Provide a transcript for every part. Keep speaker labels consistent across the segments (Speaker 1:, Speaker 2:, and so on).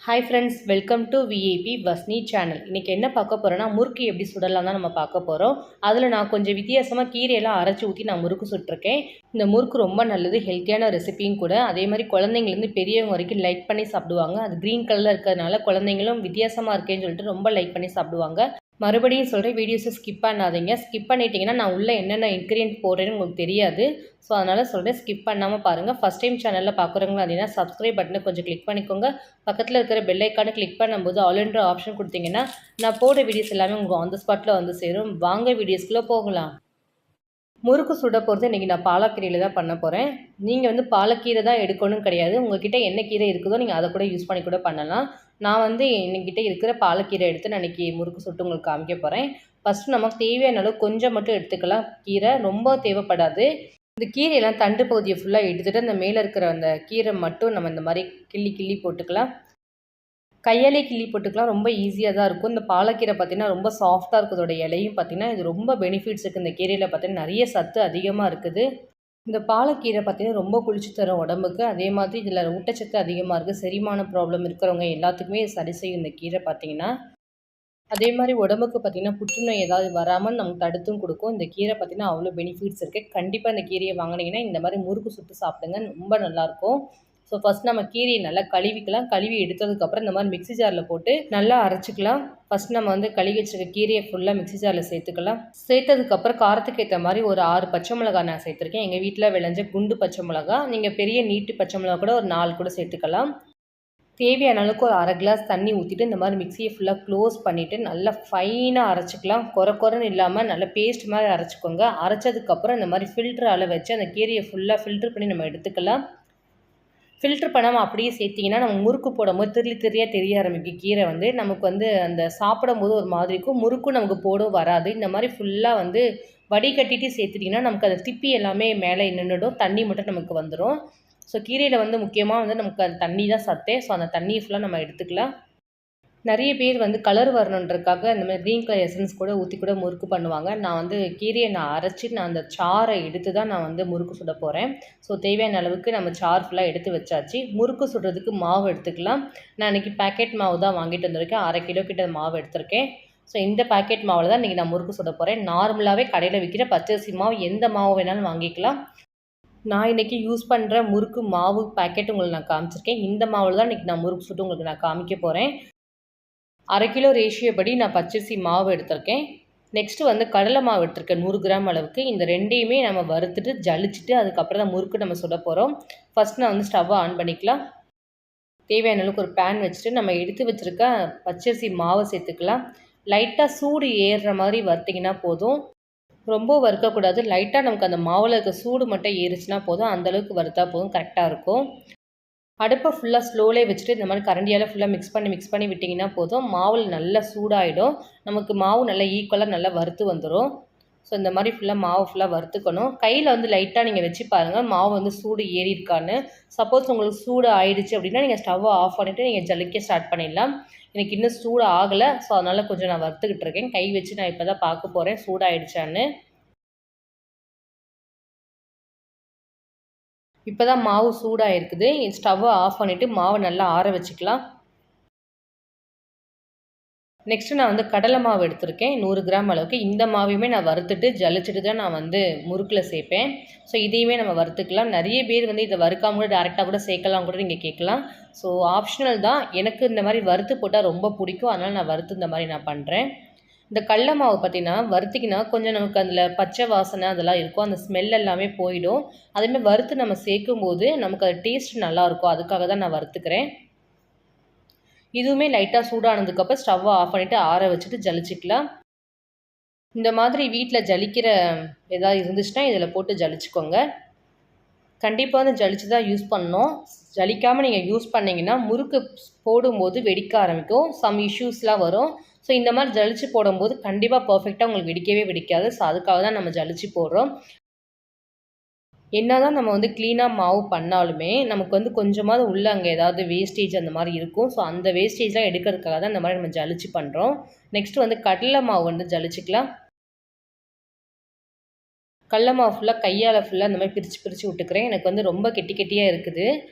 Speaker 1: Hi friends, welcome to விஏபி வஸ்னி channel. இன்றைக்கி என்ன பார்க்க போகிறோன்னா, முறுக்கு எப்படி சுடலாம் தான் நம்ம பார்க்க போகிறோம். அதில் நான் கொஞ்சம் வித்தியாசமாக கீரையெல்லாம் அரைச்சி ஊற்றி நான் முறுக்கு சுட்டிருக்கேன். இந்த முறுக்கு ரொம்ப நல்லது, ஹெல்த்தியான ரெசிபியும் கூட. அதே மாதிரி குழந்தைங்கலேருந்து பெரியவங்க வரைக்கும் லைக் பண்ணி சாப்பிடுவாங்க. அது க்ரீன் கலரில் இருக்கிறதுனால குழந்தைங்களும் வித்தியாசமாக இருக்கேன்னு சொல்லிட்டு ரொம்ப லைக் பண்ணி சாப்பிடுவாங்க. மறுபடியும் சொல்கிறேன், வீடியோஸை ஸ்கிப் பண்ணாதீங்க. ஸ்கிப் பண்ணிட்டீங்கன்னா நான் உள்ளே என்னென்ன இன்க்ரீடியன்ட் போடுறேன்னு உங்களுக்கு தெரியாது. ஸோ அதனால் சொல்கிறேன், ஸ்கிப் பண்ணாமல் பாருங்கள். ஃபஸ்ட் டைம் சேனலில் பார்க்குறவங்க அப்படின்னா சப்ஸ்கிரைப் பட்டனை கொஞ்சம் கிளிக் பண்ணிக்கோங்க. பக்கத்தில் இருக்கிற பெல் ஐக்கானை கிளிக் பண்ணும்போது ஆல்ன்ற ஆப்ஷன் கொடுத்தீங்கன்னா நான் போடுற வீடியோஸ் எல்லாமே உங்களுக்கு ஆன் த ஸ்பாட்டில் வந்து சேரும். வாங்க வீடியோஸ்குள்ளே போகலாம். முறுக்கு சுட போகிறது இன்றைக்கி நான் பாலக்கீரையில் தான் பண்ண போகிறேன். நீங்கள் பாலக்கீரை தான் எடுக்கணும்னு கிடையாது. உங்கள்கிட்ட என்ன கீரை இருக்குதோ நீங்கள் அதை கூட யூஸ் பண்ணி கூட பண்ணலாம். நான் என்கிட்ட இருக்கிற பாலக்கீரை எடுத்து நான் இன்றைக்கி முறுக்கு சுட்டு உங்களுக்கு காமிக்க போகிறேன். ஃபஸ்ட்டு நமக்கு தேவையான அளவு கொஞ்சம் மட்டும் எடுத்துக்கலாம். கீரை ரொம்ப தேவைப்படாது. இந்த கீரையெல்லாம் தண்டு பகுதியை ஃபுல்லாக எடுத்துகிட்டு அந்த மேலே இருக்கிற அந்த கீரை மட்டும் நம்ம இந்த மாதிரி கிள்ளி போட்டுக்கலாம். கையாலே கிள்ளி போட்டுக்கலாம். ரொம்ப ஈஸியாக தான் இருக்கும். இந்த பாலக்கீரை பார்த்திங்கன்னா ரொம்ப சாஃப்டாக இருக்கும். இதோட இலையும் பார்த்திங்கன்னா இது ரொம்ப பெனிஃபிட்ஸ் இருக்குது. இந்த கீரையில் பார்த்திங்கன்னா நிறைய சத்து அதிகமாக இருக்குது. இந்த பாலக்கீரை பார்த்திங்கன்னா ரொம்ப குளிச்சு தரும் உடம்புக்கு. அதே மாதிரி இதில் ஊட்டச்சத்து அதிகமாக இருக்குது. செரிமான ப்ராப்ளம் இருக்கிறவங்க எல்லாத்துக்குமே சரி செய்யும் இந்த கீரை பார்த்திங்கன்னா. அதே மாதிரி உடம்புக்கு பார்த்திங்கன்னா புற்றுநோய் ஏதாவது வராமல் நமக்கு தடுத்தும் கொடுக்கும். இந்த கீரை பார்த்திங்கன்னா அவ்வளோ பெனிஃபிட்ஸ் இருக்குது. கண்டிப்பாக இந்த கீரையை வாங்கினீங்கன்னா இந்த மாதிரி முறுக்கு சுட்டு சாப்பிடுங்க, ரொம்ப நல்லாயிருக்கும். ஸோ ஃபஸ்ட் நம்ம கீரையை நல்லா கழுவிக்கலாம். கழுவி எடுத்ததுக்கப்புறம் இந்த மாதிரி மிக்ஸி ஜாரில் போட்டு நல்லா அரைச்சிக்கலாம். ஃபஸ்ட் நம்ம கழுவி வச்சுருக்க கீரையை ஃபுல்லாக மிக்ஸி ஜாரில் சேர்த்துக்கலாம். சேர்த்ததுக்கப்புறம் காரத்துக்கு ஏற்ற மாதிரி ஒரு 6 பச்சை மிளகா நான் சேர்த்துருக்கேன். எங்கள் வீட்டில் விளைஞ்ச குண்டு பச்சை மிளகா. நீங்கள் பெரிய நீட்டு பச்சை மிளகா கூட ஒரு 4 கூட சேர்த்துக்கலாம். தேவையான அளவுக்கு ஒரு 1/2 கிளாஸ் தண்ணி ஊற்றிட்டு இந்த மாதிரி மிக்ஸியை ஃபுல்லாக க்ளோஸ் பண்ணிவிட்டு நல்லா ஃபைனாக அரைச்சிக்கலாம். குறைன்னு இல்லாமல் நல்லா பேஸ்ட் மாதிரி அரைச்சிக்கோங்க. அரைச்சதுக்கப்புறம் இந்த மாதிரி ஃபில்டரால் வச்சு அந்த கீரையை ஃபுல்லாக ஃபில்ட்ரு பண்ணி நம்ம எடுத்துக்கலாம். ஃபில்ட்ரு பண்ணாமல் அப்படியே சேர்த்திங்கன்னா நம்ம முறுக்கு போடும்போது திரியாக தெரிய ஆரம்பிக்கும். கீரை நமக்கு அந்த சாப்பிடும்போது ஒரு மாதிரி இருக்கும். முறுக்கும் நமக்கு போடும் வராது. இந்த மாதிரி ஃபுல்லாக வடிகட்டிட்டு சேர்த்துட்டிங்கன்னா நமக்கு அந்த திப்பி எல்லாமே மேலே நின்றுடும். தண்ணி மட்டும் நமக்கு வந்துடும். ஸோ கீரையில் முக்கியமாக நமக்கு அந்த தண்ணி தான் சத்தே. ஸோ அந்த தண்ணியை ஃபுல்லாக நம்ம எடுத்துக்கலாம். நிறைய பேர் கலர் வரணுன்றதுக்காக இந்த மாதிரி க்ரீன் கலர் எசன்ஸ் கூட ஊற்றி கூட முறுக்கு பண்ணுவாங்க. நான் கீரையை அரைச்சி நான் அந்த சாறை எடுத்து தான் நான் முறுக்கு சுட போகிறேன். ஸோ தேவையான அளவுக்கு நம்ம சாறு ஃபுல்லாக எடுத்து வச்சாச்சு. முறுக்கு சுடுறதுக்கு மாவு எடுத்துக்கலாம். நான் இன்றைக்கி பேக்கெட் மாவு தான் வாங்கிட்டு வந்திருக்கேன். 1/2 கிலோ கிட்ட மாவு எடுத்திருக்கேன். ஸோ இந்த பேக்கெட் மாவில் தான் இன்றைக்கி நான் முறுக்கு சுட போகிறேன். நார்மலாகவே கடையில் விற்கிற பச்சரிசி மாவு எந்த மாவு வேணாலும் வாங்கிக்கலாம். நான் இன்றைக்கி யூஸ் பண்ணுற முறுக்கு மாவு பேக்கெட் உங்களுக்கு நான் காமிச்சிருக்கேன். இந்த மாவில் தான் இன்றைக்கி நான் முறுக்கு சுட்டு உங்களுக்கு நான் காமிக்க போகிறேன். 1/2 கிலோ ரேஷியோ படி நான் பச்சரிசி மாவு எடுத்திருக்கேன். நெக்ஸ்ட்டு கடலை மாவு எடுத்திருக்கேன் 100 கிராம் அளவுக்கு. இந்த ரெண்டையுமே நம்ம வறுத்துட்டு ஜலிச்சுட்டு அதுக்கப்புறம் தான் முறுக்கு நம்ம சுட போகிறோம். ஃபஸ்ட் நான் ஸ்டவ்வை ஆன் பண்ணிக்கலாம். தேவையான அளவுக்கு ஒரு பேன் வச்சுட்டு நம்ம எடுத்து வச்சுருக்க பச்சரிசி மாவை சேர்த்துக்கலாம். லைட்டாக சூடு ஏறுற மாதிரி வறுத்திங்கன்னா போதும். ரொம்ப வறுக்கக்கூடாது. லைட்டாக நமக்கு அந்த மாவில் இருக்க சூடு மட்டும் ஏறிச்சுன்னா போதும். அந்தளவுக்கு வறுத்தா போதும், கரெக்டாக இருக்கும். அடுப்பை ஃபுல்லாக ஸ்லோலே வச்சுட்டு இந்த மாதிரி கரண்டியால் ஃபுல்லாக மிக்ஸ் பண்ணி விட்டிங்கன்னா போதும். மாவில் நல்லா சூடாகிடும். நமக்கு மாவு நல்லா ஈக்குவலாக நல்லா வறுத்து வந்துடும். ஸோ இந்த மாதிரி மாவு ஃபுல்லாக வறுத்துக்கணும். கையில் லைட்டாக நீங்கள் வச்சு பாருங்கள் மாவு சூடு ஏறியிருக்கான்னு. சப்போஸ் உங்களுக்கு சூடு ஆயிடுச்சு அப்படின்னா நீங்கள் ஸ்டவ்வை ஆஃப் பண்ணிவிட்டு நீங்கள் ஜலிக்க ஸ்டார்ட் பண்ணிடலாம். எனக்கு இன்னும் சூடு ஆகலை. ஸோ அதனால் கொஞ்சம் நான் வறுத்துக்கிட்டு இருக்கேன். கை வச்சு நான் இப்போ தான் பார்க்க போகிறேன் சூடாயிடுச்சான்னு. இப்போ தான் மாவு சூடாக இருக்குது. ஸ்டவ்வை ஆஃப் பண்ணிவிட்டு மாவை நல்லா ஆற வச்சுக்கலாம். நெக்ஸ்ட்டு நான் கடலை மாவு எடுத்திருக்கேன் 100 கிராம் அளவுக்கு. இந்த மாவையுமே நான் வறுத்துட்டு ஜலிச்சுட்டு தான் நான் முறுக்கில் சேர்ப்பேன். ஸோ இதையுமே நம்ம வறுத்துக்கலாம். நிறைய பேர் இதை வறுக்காம கூட டேரெக்டாக கூட சேர்க்கலாம் கூட நீங்கள் கேட்கலாம். ஸோ ஆப்ஷனல் தான். எனக்கு இந்த மாதிரி வறுத்து போட்டால் ரொம்ப பிடிக்கும். அதனால் நான் வறுத்து இந்த மாதிரி நான் பண்ணுறேன். இந்த கடல மாவு பார்த்திங்கன்னா வறுத்திங்கன்னா கொஞ்சம் நமக்கு அதில் பச்சை வாசனை அதெல்லாம் இருக்கும். அந்த ஸ்மெல் எல்லாமே போயிடும். அதேமாதிரி வறுத்து நம்ம சேர்க்கும்போது நமக்கு அது டேஸ்ட் நல்லாயிருக்கும். அதுக்காக தான் நான் வறுத்துக்கிறேன். இதுவுமே லைட்டாக சூடானதுக்கப்புறம் ஸ்டவ்வை ஆஃப் பண்ணிவிட்டு ஆற வச்சுட்டு ஜலிச்சிக்கலாம். இந்த மாதிரி வீட்டில் ஜலிக்கிற ஏதாவது இருந்துச்சுன்னா இதில் போட்டு ஜலிச்சுக்கோங்க. கண்டிப்பாக ஜலிச்சு தான் யூஸ் பண்ணணும். ஜலிக்காமல் நீங்கள் யூஸ் பண்ணிங்கன்னா முறுக்கு போடும்போது வெடிக்க ஆரம்பிக்கும். சம் இஷ்யூஸ்லாம் வரும். ஸோ இந்த மாதிரி ஜலிச்சு போடும்போது கண்டிப்பாக பர்ஃபெக்டாக உங்களுக்கு வெடிக்கவே வெடிக்காது. ஸோ அதுக்காக தான் நம்ம ஜலிச்சு போடுறோம். என்ன தான் நம்ம க்ளீனாக மாவு பண்ணாலுமே நமக்கு கொஞ்சமாவது உள்ளே அங்கே ஏதாவது வேஸ்டேஜ் அந்த மாதிரி இருக்கும். ஸோ அந்த வேஸ்டேஜ்லாம் எடுக்கிறதுக்காக தான் இந்த மாதிரி நம்ம ஜலிச்சு பண்ணுறோம். நெக்ஸ்ட்டு கடலை மாவு ஜலிச்சிக்கலாம். கடல மாவு ஃபுல்லாக கையால் ஃபுல்லாக இந்த மாதிரி பிரித்து விட்டுக்கிறேன். எனக்கு ரொம்ப கெட்டியாக இருக்குது.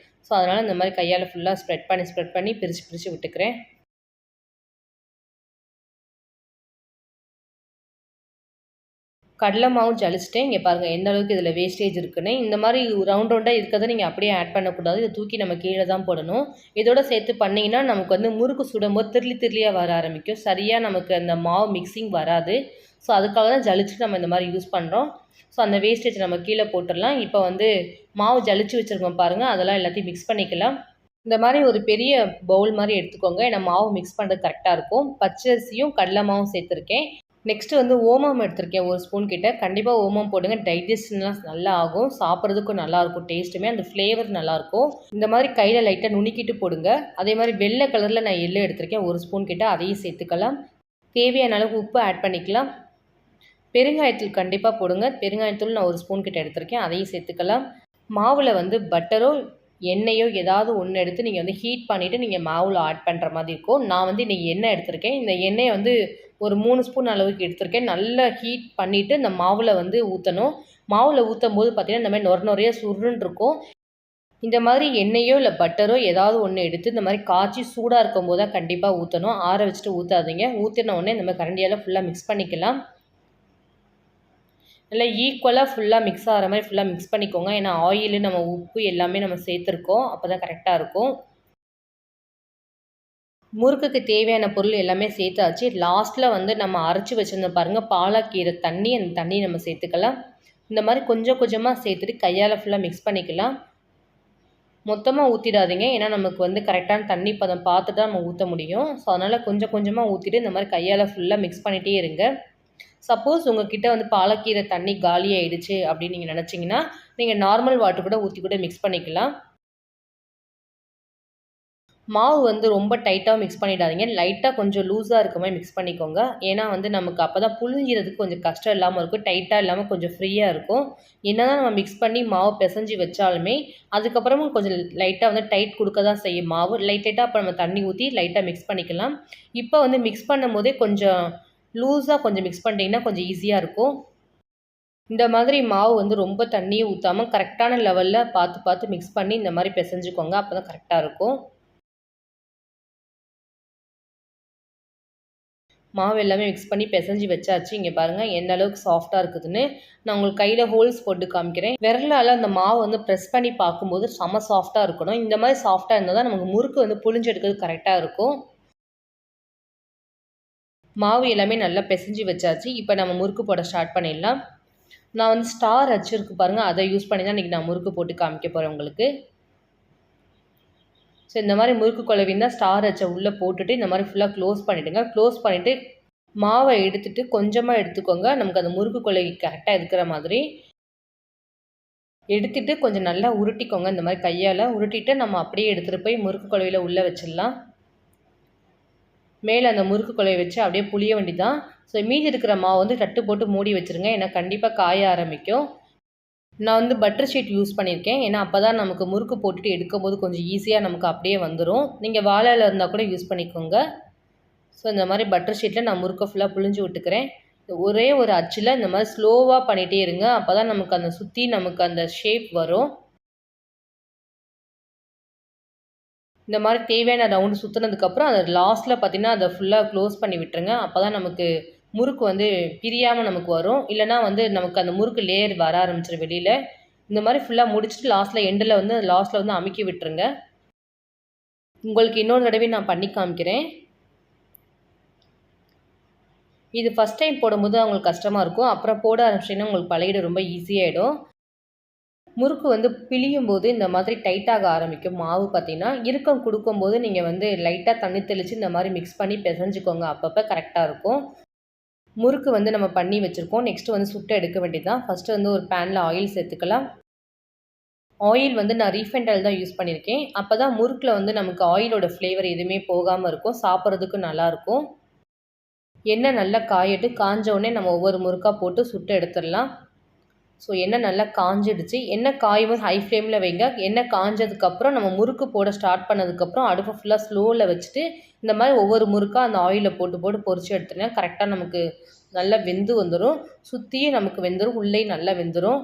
Speaker 1: ஸோ அதனால் இந்த மாதிரி கையால் ஃபுல்லாக ஸ்ப்ரெட் பண்ணி பிரித்து விட்டுக்கிறேன். கடலை மாவும் ஜலிச்சிட்டேன். இங்கே பாருங்கள் எந்த அளவுக்கு இதில் வேஸ்டேஜ் இருக்குன்னு. இந்த மாதிரி ரவுண்டாக இருக்கிறத நீங்கள் அப்படியே ஆட் பண்ணக்கூடாது. இதை தூக்கி நம்ம கீழே தான் போடணும். இதோட சேர்த்து பண்ணிங்கன்னா நமக்கு வந்து முறுக்கு சுடும்போது திருளியாக வர ஆரம்பிக்கும். சரியாக நமக்கு அந்த மாவு மிக்சிங் வராது. ஸோ அதுக்காக தான் ஜலிச்சு நம்ம இந்த மாதிரி யூஸ் பண்ணுறோம். ஸோ அந்த வேஸ்டேஜ் நம்ம கீழே போட்டுடலாம். இப்போ வந்து மாவு ஜலிச்சு வச்சுருக்கோம் பாருங்கள், அதெல்லாம் எல்லாத்தையும் மிக்ஸ் பண்ணிக்கலாம். இந்த மாதிரி ஒரு பெரிய பவுல் மாதிரி எடுத்துக்கோங்க. ஏன்னா மாவு மிக்ஸ் பண்ணுறது கரெக்டாக இருக்கும். பச்சரிசியும் கடலை மாவும் சேர்த்துருக்கேன். நெக்ஸ்ட்டு வந்து ஓமம் எடுத்திருக்கேன் 1 ஸ்பூன் கிட்ட. கண்டிப்பாக ஓமம் போடுங்க. டைஜஷன்லாம் நல்லா ஆகும். சாப்பிட்றதுக்கும் நல்லாயிருக்கும். டேஸ்ட்டுமே அந்த ஃப்ளேவர் நல்லாயிருக்கும். இந்த மாதிரி கையில் லைட்டாக நுணுக்கிட்டு போடுங்க. அதே மாதிரி வெள்ளை கலரில் நான் எள்ளு எடுத்திருக்கேன் 1 ஸ்பூன் கிட்ட. அதையும் சேர்த்துக்கலாம். தேவையான அளவுக்கு உப்பு ஆட் பண்ணிக்கலாம். பெருங்காயத்தூள் கண்டிப்பாக போடுங்க. பெருங்காயத்தூள் நான் 1 ஸ்பூன் கிட்ட எடுத்திருக்கேன். அதையும் சேர்த்துக்கலாம். மாவில் வந்து பட்டரோ எண்ணெயோ ஏதாவது ஒன்று எடுத்து நீங்கள் வந்து ஹீட் பண்ணிவிட்டு நீங்கள் மாவில் ஆட் பண்ணுற மாதிரி இருக்கும். நான் வந்து இன்றைக்கி எண்ணெய் எடுத்திருக்கேன். இந்த எண்ணெயை வந்து ஒரு 3 ஸ்பூன் அளவுக்கு எடுத்திருக்கேன். நல்லா ஹீட் பண்ணிவிட்டு இந்த மாவில் வந்து ஊற்றணும். மாவில் ஊற்றும் போது பார்த்திங்கன்னா இந்த மாதிரி நொறைய சுருன்னு இருக்கும். இந்த மாதிரி எண்ணெயோ இல்லை பட்டரோ ஏதாவது ஒன்று எடுத்து இந்த மாதிரி காய்ச்சி சூடாக இருக்கும் போது தான் கண்டிப்பாக ஊற்றணும். ஆற வச்சுட்டு ஊற்றாதீங்க. ஊற்றின உடனே இந்த மாதிரி கரண்டியால் ஃபுல்லாக மிக்ஸ் பண்ணிக்கலாம். நல்லா ஈக்குவலாக ஃபுல்லாக மிக்ஸ் ஆகிற மாதிரி ஃபுல்லாக மிக்ஸ் பண்ணிக்கோங்க. ஏன்னா ஆயில் நம்ம உப்பு எல்லாமே நம்ம சேர்த்துருக்கோம். அப்போ தான் கரெக்டாக இருக்கும். முறுக்குக்கு தேவையான பொருள் எல்லாமே சேர்த்தாச்சு. லாஸ்ட்டில் வந்து நம்ம அரைச்சி வச்சுருந்தோம் பாருங்கள் பாலாக்கீரை தண்ணி, அந்த தண்ணி நம்ம சேர்த்துக்கலாம். இந்த மாதிரி கொஞ்சம் கொஞ்சமாக சேர்த்துட்டு கையால் ஃபுல்லாக மிக்ஸ் பண்ணிக்கலாம். மொத்தமாக ஊற்றிடாதீங்க. ஏன்னா நமக்கு வந்து கரெக்டான தண்ணி பதம் பார்த்து தான் நம்ம ஊற்ற முடியும். ஸோ அதனால் கொஞ்சம் கொஞ்சமாக ஊற்றிட்டு இந்த மாதிரி கையால் ஃபுல்லாக மிக்ஸ் பண்ணிகிட்டே இருங்க. சப்போஸ் உங்ககிட்ட வந்து பாலக்கீரை தண்ணி காலியாகிடுச்சு அப்படின்னு நீங்கள் நினச்சிங்கன்னா நீங்கள் நார்மல் வாட்டர் கூட ஊற்றி கூட மிக்ஸ் பண்ணிக்கலாம். மாவு வந்து ரொம்ப டைட்டாக மிக்ஸ் பண்ணிடாதீங்க. லைட்டாக கொஞ்சம் லூஸாக இருக்க மாதிரி மிக்ஸ் பண்ணிக்கோங்க. ஏன்னா வந்து நமக்கு அப்போ தான் புழிஞ்சிறதுக்கு கொஞ்சம் கஷ்டம் இல்லாமல் இருக்கும். டைட்டாக இல்லாமல் கொஞ்சம் ஃப்ரீயாக இருக்கும். என்ன தான் நம்ம மிக்ஸ் பண்ணி மாவு பிசைஞ்சு வச்சாலுமே அதுக்கப்புறமும் கொஞ்சம் லைட்டாக வந்து டைட் கொடுக்க தான் செய்யும் மாவு. லைட்டாக அப்போ நம்ம தண்ணி ஊற்றி லைட்டாக மிக்ஸ் பண்ணிக்கலாம். இப்போ வந்து மிக்ஸ் பண்ணும் போதே கொஞ்சம் லூஸாக கொஞ்சம் மிக்ஸ் பண்ணிட்டீங்கன்னா கொஞ்சம் ஈஸியாக இருக்கும். இந்த மாதிரி மாவு வந்து ரொம்ப தண்ணியை ஊற்றாமல் கரெக்டான லெவலில் பார்த்து மிக்ஸ் பண்ணி இந்த மாதிரி பிசைஞ்சுக்கோங்க. அப்போ தான் கரெக்டாக இருக்கும். மாவு எல்லாமே மிக்ஸ் பண்ணி பிசைஞ்சு வச்சாச்சு. இங்கே பாருங்கள் எந்த அளவுக்கு சாஃப்டாக இருக்குதுன்னு. நான் உங்களுக்கு கையில் ஹோல்ஸ் போட்டு காமிக்கிறேன். விரலால் அந்த மாவு வந்து ப்ரெஸ் பண்ணி பார்க்கும்போது செம சாஃப்டாக இருக்கணும். இந்த மாதிரி சாஃப்டாக இருந்தால் தான் நமக்கு முறுக்கு வந்து புழிஞ்சு எடுக்கிறது கரெக்டாக இருக்கும். மாவு எல்லாமே நல்லா பிசைஞ்சு வச்சாச்சு. இப்போ நம்ம முறுக்கு போட ஸ்டார்ட் பண்ணிடலாம். நான் வந்து ஸ்டார் அச்சு இருக்குது பாருங்கள், அதை யூஸ் பண்ணி தான் இன்றைக்கி நான் முறுக்கு போட்டு காமிக்க போகிறேன் உங்களுக்கு. ஸோ இந்த மாதிரி முறுக்கு குழவின்னா ஸ்டார் அச்சை உள்ளே போட்டுட்டு இந்த மாதிரி ஃபுல்லாக க்ளோஸ் பண்ணிவிடுங்க. க்ளோஸ் பண்ணிவிட்டு மாவை எடுத்துகிட்டு கொஞ்சமாக எடுத்துக்கோங்க. நமக்கு அந்த முறுக்கு குழவி கரெக்டாக இருக்கிற மாதிரி எடுத்துகிட்டு கொஞ்சம் நல்லா உருட்டிக்கோங்க. இந்த மாதிரி கையால் உருட்டிட்டு நம்ம அப்படியே எடுத்துகிட்டு போய் முறுக்கு குழவியில் உள்ளே வச்சிடலாம். மேலே அந்த முறுக்கு குழைய வச்சு அப்படியே புளிய வேண்டி தான். ஸோ மீதி இருக்கிற மாவு வந்து தட்டு போட்டு மூடி வச்சுருங்க. ஏன்னா கண்டிப்பாக காய ஆரம்பிக்கும். நான் வந்து பட்டர் ஷீட் யூஸ் பண்ணியிருக்கேன். ஏன்னா அப்போ தான் நமக்கு முறுக்கு போட்டுட்டு எடுக்கும்போது கொஞ்சம் ஈஸியாக நமக்கு அப்படியே வந்துடும். நீங்கள் வாழை இலை இருந்தால் கூட யூஸ் பண்ணிக்கோங்க. ஸோ இந்த மாதிரி பட்டர் ஷீட்டில் நான் முறுக்கை ஃபுல்லாக புழிஞ்சு விட்டுக்கிறேன். ஒரே ஒரு அச்சில் இந்த மாதிரி ஸ்லோவாக பண்ணிகிட்டே இருங்க. அப்போ தான் நமக்கு அந்த சுற்றி நமக்கு அந்த ஷேப் வரும். இந்த மாதிரி தேவையான ரவுண்டு சுற்றுனதுக்கப்புறம் அதை லாஸ்ட்டில் பார்த்திங்கன்னா அதை ஃபுல்லாக க்ளோஸ் பண்ணி விட்டுருங்க. அப்போ தான் நமக்கு முறுக்கு வந்து பிரியாமல் நமக்கு வரும். இல்லைனா வந்து நமக்கு அந்த முறுக்கு லேயர் வர ஆரம்பிச்சிடும் வெளியில். இந்த மாதிரி ஃபுல்லாக முடிச்சுட்டு லாஸ்ட்டில் வந்து அமுக்கி விட்டுருங்க. உங்களுக்கு இன்னொரு தடவை நான் பண்ணி காமிக்கிறேன். இது ஃபஸ்ட் டைம் போடும்போது அவங்களுக்கு கஷ்டமாக இருக்கும். அப்புறம் போட ஆரம்பிச்சிங்கன்னா உங்களுக்கு பழகிட ரொம்ப ஈஸியாகிடும். முறுக்கு வந்து பிழியும் போது இந்த மாதிரி டைட்டாக ஆரம்பிக்கும். மாவு பார்த்திங்கன்னா இறுக்கம் கொடுக்கும்போது நீங்கள் வந்து லைட்டாக தண்ணி தெளித்து இந்த மாதிரி மிக்ஸ் பண்ணி பிசைஞ்சுக்கோங்க. அப்பப்போ கரெக்டாக இருக்கும். முறுக்கு வந்து நம்ம பண்ணி வச்சுருக்கோம். நெக்ஸ்ட்டு வந்து சுட்டு எடுக்க வேண்டியது தான். ஃபஸ்ட்டு வந்து ஒரு பேனில் ஆயில் சேர்த்துக்கலாம். ஆயில் வந்து நான் ரீஃபைண்ட் ஆயில் தான் யூஸ் பண்ணியிருக்கேன். அப்போ தான் முறுக்கில் வந்து நமக்கு ஆயிலோட ஃப்ளேவர் எதுவுமே போகாமல் இருக்கும். சாப்பிட்றதுக்கு நல்லாயிருக்கும். எண்ணெய் நல்லா காயட்டு காஞ்ச நம்ம ஒவ்வொரு முறுக்காக போட்டு சுட்டு எடுத்துடலாம். ஸோ எண்ணெய் நல்லா காஞ்சிடுச்சு. எண்ணெய் காயும் போது ஹை ஃப்ளேமில் வைங்க. எண்ணெய் காஞ்சதுக்கப்புறம் நம்ம முறுக்கு போட ஸ்டார்ட் பண்ணதுக்கப்புறம் அடுப்பை ஃபுல்லாக ஸ்லோவில் வச்சுட்டு இந்த மாதிரி ஒவ்வொரு முறுக்காக அந்த ஆயிலில் போட்டு பொரிச்சு எடுத்துனா கரெக்டாக நமக்கு நல்லா வெந்து வந்துடும். சுற்றியும் நமக்கு வெந்துடும், உள்ளேயும் நல்லா வெந்துடும்.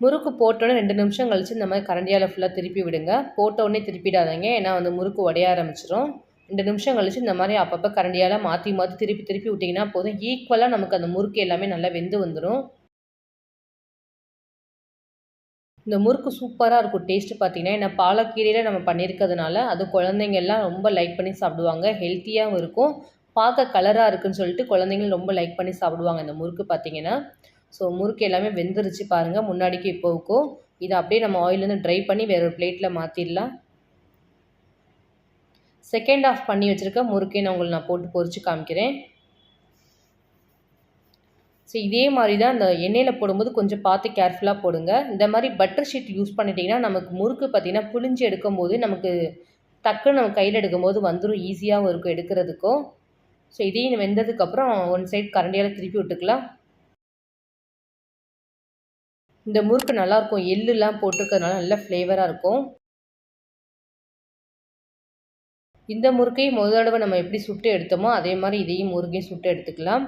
Speaker 1: முறுக்கு போட்டோன்னே 2 நிமிஷம் கழிச்சு இந்த மாதிரி கரண்டியால் ஃபுல்லாக திருப்பி விடுங்க. போட்ட உடனே திருப்பிடாதீங்க. ஏன்னா வந்து முறுக்கு உடைய ஆரம்பிச்சிரும். 2 நிமிஷம் கழிச்சு இந்த மாதிரி அப்பப்போ கரண்டியால் மாற்றி மாற்றி திருப்பி திருப்பி விட்டிங்கன்னா போதும். ஈக்குவலாக நமக்கு அந்த முறுக்கு எல்லாமே நல்லா வெந்து வந்துடும். இந்த முறுக்கு சூப்பராக இருக்கும் டேஸ்ட்டு பார்த்தீங்கன்னா. ஏன்னா பாலக்கீரையில் நம்ம பண்ணியிருக்கிறதுனால அது குழந்தைங்க எல்லாம் ரொம்ப லைக் பண்ணி சாப்பிடுவாங்க. ஹெல்த்தியாகவும் இருக்கும். பார்க்க கலராக இருக்குன்னு சொல்லிட்டு குழந்தைங்களும் ரொம்ப லைக் பண்ணி சாப்பிடுவாங்க இந்த முறுக்கு பார்த்தீங்கன்னா. ஸோ முறுக்கு எல்லாமே வெந்துருச்சு பாருங்கள் முன்னாடிக்கு இப்போவுக்கும். இதை அப்படியே நம்ம ஆயிலேருந்து ட்ரை பண்ணி வேற ஒரு பிளேட்டில் மாற்றிடலாம். செகண்ட் ஆஃப் பண்ணி வச்சுருக்க முறுக்கே நான் போட்டு பொரிச்சு காமிக்கிறேன். ஸோ இதே மாதிரி தான் இந்த எண்ணெயில் போடும்போது கொஞ்சம் பார்த்து கேர்ஃபுல்லாக போடுங்க. இந்த மாதிரி பட்டர் ஷீட் யூஸ் பண்ணிட்டிங்கன்னா நமக்கு முறுக்கு பார்த்திங்கன்னா புழிஞ்சு எடுக்கும்போது நமக்கு டக்குன்னு நம்ம கையில் எடுக்கும்போது வந்துடும். ஈஸியாகவும் இருக்கும் எடுக்கிறதுக்கும். ஸோ இதையும் வெந்ததுக்கப்புறம் ஒன் சைட் கரண்டியால் திருப்பி விட்டுக்கலாம். இந்த முறுக்கு நல்லாயிருக்கும். எள்ளுலாம் போட்டிருக்கிறதுனால நல்ல ஃப்ளேவராக இருக்கும். இந்த முறுக்கையும் முதல் தடவை நம்ம எப்படி சுட்டு எடுத்தோமோ அதே மாதிரி இதையும் முறுக்கையும் சுட்டு எடுத்துக்கலாம்.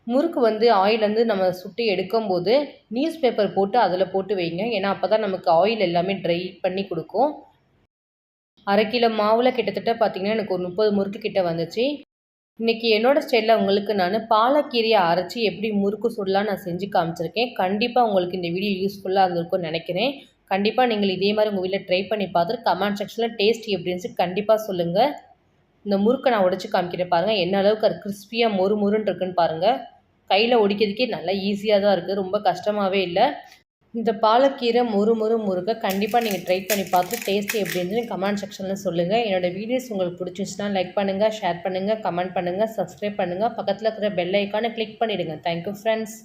Speaker 1: முறுக்கு வந்து ஆயிலேருந்து நம்ம சுட்டு எடுக்கும்போது நியூஸ் பேப்பர் போட்டு அதில் போட்டு வைங்க. ஏன்னா அப்போ தான் நமக்கு ஆயில் எல்லாமே ட்ரை பண்ணி கொடுக்கும். 1/2 கிலோ மாவில் கிட்டத்தட்ட பார்த்திங்கன்னா எனக்கு ஒரு 30 முறுக்கு கிட்ட வந்துச்சு. இன்றைக்கி என்னோடய ஸ்டைலில் உங்களுக்கு நான் பாலக்கீரையை அரைச்சி எப்படி முறுக்கு சுடலாம் நான் செஞ்சு காமிச்சிருக்கேன். கண்டிப்பாக உங்களுக்கு இந்த வீடியோ யூஸ்ஃபுல்லாக இருந்திருக்கும்னு நினைக்கிறேன். கண்டிப்பாக நீங்கள் இதே மாதிரி உங்கள் வீட்டில் ட்ரை பண்ணி பார்த்துட்டு கமெண்ட் செக்ஷனில் டேஸ்ட் எப்படின்னு கண்டிப்பாக சொல்லுங்கள். இந்த முறுக்கை நான் உடைச்சி காமிக்கிறேன் பாருங்கள். என்ன அளவுக்கு அது கிறிஸ்பியாக மொறுன்னு இருக்குன்னு பாருங்கள். கையில் ஒடிக்கிறதுக்கே நல்லா ஈஸியாக தான் இருக்குது. ரொம்ப கஷ்டமாகவே இல்லை. இந்த பாலக்கீரை முறுக்கை கண்டிப்பாக நீங்கள் ட்ரை பண்ணி பார்த்து டேஸ்ட்டு எப்படி இருந்துன்னு கமெண்ட் செக்ஷனில் சொல்லுங்கள். என்னோடய வீடியோஸ் உங்களுக்கு பிடிச்சிருச்சுன்னா லைக் பண்ணுங்கள், ஷேர் பண்ணுங்கள், கமெண்ட் பண்ணுங்கள், சப்ஸ்கிரைப் பண்ணுங்கள். பக்கத்தில் இருக்கிற பெல் ஐக்கானை கிளிக் பண்ணிவிடுங்க. Thank you friends.